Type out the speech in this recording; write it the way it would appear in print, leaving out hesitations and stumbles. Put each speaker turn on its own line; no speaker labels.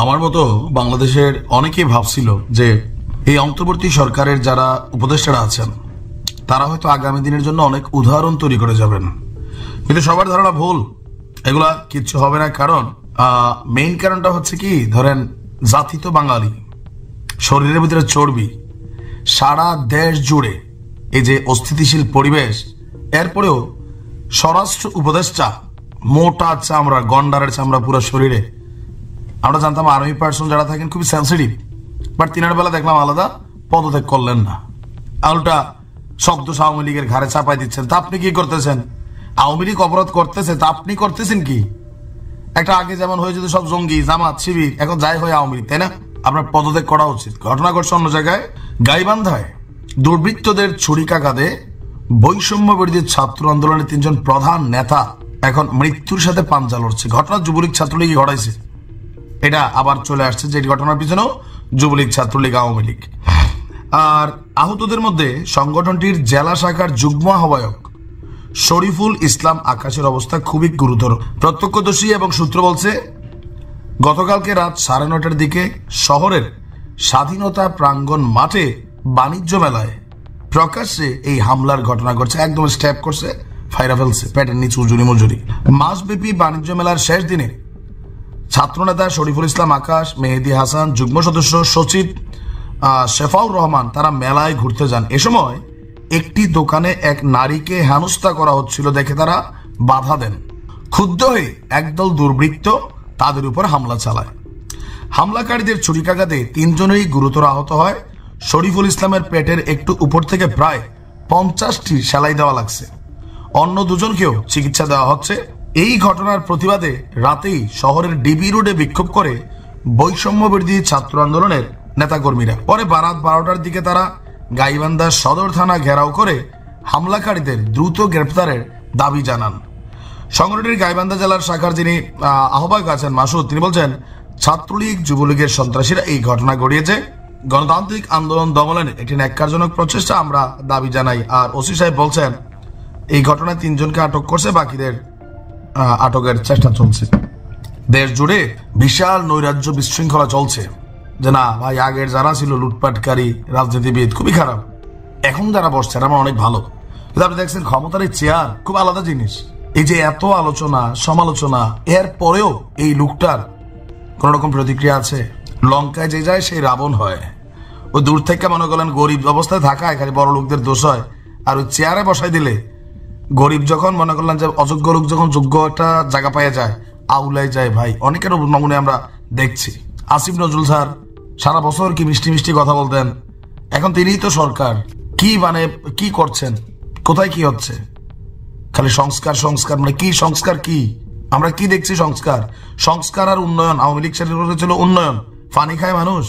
আমার মতো বাংলাদেশের অনেকেই ভাবছিল যে এই অন্তর্বর্তী সরকারের যারা উপদেষ্টারা আছেন তারা হয়তো আগামী দিনের জন্য অনেক উদাহরণ তৈরি করে যাবেন, কিন্তু সবার ধারণা ভুল। এগুলা কিচ্ছু হবে না। কারণ মেইন কারণটা হচ্ছে কি, ধরেন জাতি তো বাঙালি, শরীরের ভিতরে চর্বি, সারা দেশ জুড়ে এই যে অস্থিতিশীল পরিবেশ, এরপরেও স্বরাষ্ট্র উপদেষ্টা মোটা চামড়া, গন্ডারের চামড়া পুরো শরীরে। আমরা জানতাম আর্মি পার্সন যারা থাকেন খুবই সেন্সিটিভ, বাট তিনার বেলা দেখলাম আলাদা, পদত্যাগ করলেন না, আলটা শব্দ আওয়ামী লীগের ঘাড়ে চাপাই দিচ্ছেন। তা আপনি কি করতেছেন? আওয়ামী লীগ অপরাধ করতেছে, তা আপনি করতেছেন কি? একটা আগে যেমন হয়ে যেত সব জঙ্গি, জামাত, শিবির, এখন যাই হয় আওয়ামী লীগ, তাই না? আপনার পদত্যাগ করা উচিত। ঘটনা ঘটছে অন্য জায়গায়, গাইবান্ধায় দুর্বৃত্তদের ছুরিকাঘাতে বৈষম্য বিরোধী ছাত্র আন্দোলনের 3 জন প্রধান নেতা এখন মৃত্যুর সাথে পাঞ্জা লড়ছে। ঘটনা যুবলীগ ছাত্রলীগই ঘটাইছে, এটা আবার চলে আসছে যে ঘটনার পিছনেও যুবলীগ, ছাত্রলীগ, আওয়ামী লীগ। আর আহতদের মধ্যে সংগঠনটির জেলা শাখার যুগ্ম আহ্বায়ক শরীফুল ইসলাম আকাশের অবস্থা খুবই গুরুতর। প্রত্যক্ষদর্শী এবং সূত্র বলছে, গতকালকে রাত 9:30টার দিকে শহরের স্বাধীনতা প্রাঙ্গণ মাঠে বাণিজ্য মেলায় প্রকাশ্যে এই হামলার ঘটনা ঘটছে। একদম স্ট্যাপ করছে, ফাইরা ফেলছে, পেটের নিচে উজুরি মজুরি। মাসব্যাপী বাণিজ্য মেলার শেষ দিনে ছাত্রনেতা শরীফুল ইসলাম আকাশ, মেহেদি হাসান, যুগ্ম সদস্য সচিব শেফাউর রহমান তারা মেলায় ঘুরতে যান। এ সময় একটি দোকানে এক নারীকে হেনস্থা করা হচ্ছিল দেখে তারা বাধা দেন। ক্ষুব্ধ হয়ে একদল দুর্বৃত্ত তাদের উপর হামলা চালায়। হামলাকারীদের ছুরিকাঘাতে 3 জনেরই গুরুতর আহত হয়। শরীফুল ইসলামের পেটের একটু উপর থেকে প্রায় 50টি সেলাই দেওয়া লাগছে। অন্য 2 জনকেও চিকিৎসা দেওয়া হচ্ছে। এই ঘটনার প্রতিবাদে রাতেই শহরের ডিবি রোডে বিক্ষোভ করে বৈষম্য বিরোধী ছাত্র আন্দোলনের নেতাকর্মীরা। পরে রাত 12টার দিকে তারা গাইবান্ধা সদর থানা ঘেরাও করে হামলাকারীদের দ্রুত গ্রেপ্তারের দাবি জানান। সংগঠনটির গাইবান্ধা জেলার শাখার যিনি আহ্বায়ক আছেন মাসুদ, তিনি বলছেন, ছাত্রলীগ, যুবলীগের সন্ত্রাসীরা এই ঘটনা ঘটিয়েছে। গণতান্ত্রিক আন্দোলন দমনের একটি ন্যাক্কারজনক প্রচেষ্টা আমরা দাবি জানাই। আর ওসি সাহেব বলছেন, এই ঘটনায় 3 জনকে আটক করছে, বাকিদের আটকের চেষ্টা চলছে। দেশ জুড়ে বিশাল নৈরাজ্য বিশৃঙ্খলা চলছে, যে না ভাই আগের যারা ছিল লুটপাটকারী রাজনীতিবিদ খুবই খারাপ, এখন যারা বসছেন আমার অনেক ভালো। কিন্তু আপনি দেখছেন ক্ষমতার এই চেয়ার খুব আলাদা জিনিস। এই যে এত আলোচনা সমালোচনা, এর পরেও এই লোকটার কোন রকম প্রতিক্রিয়া আছে? লঙ্কায় যে যায় সেই রাবণ হয়। ওই দূর থেকে মনে করলেন গরিব অবস্থায় থাকায় খালি বড় লোকদের দোষ হয়, আর ওই চেয়ারে বসাই দিলে গরিব যখন মনে করলেন যে অযোগ্য লোক যখন যোগ্য একটা জায়গা পাইয়া যায়, আউলাই যায়। ভাই অনেকের নমুনে আমরা দেখছি। আসিফ নজরুল স্যার সারা বছর কি মিষ্টি মিষ্টি কথা বলতেন, এখন তিনিই তো সরকার। কি মানে কি করছেন, কোথায় কি হচ্ছে? খালি সংস্কার সংস্কার, মানে কি সংস্কার? কি আমরা কি দেখছি? সংস্কার আর উন্নয়ন। আওয়ামী লীগ ছিল উন্নয়ন, পানি খায় মানুষ।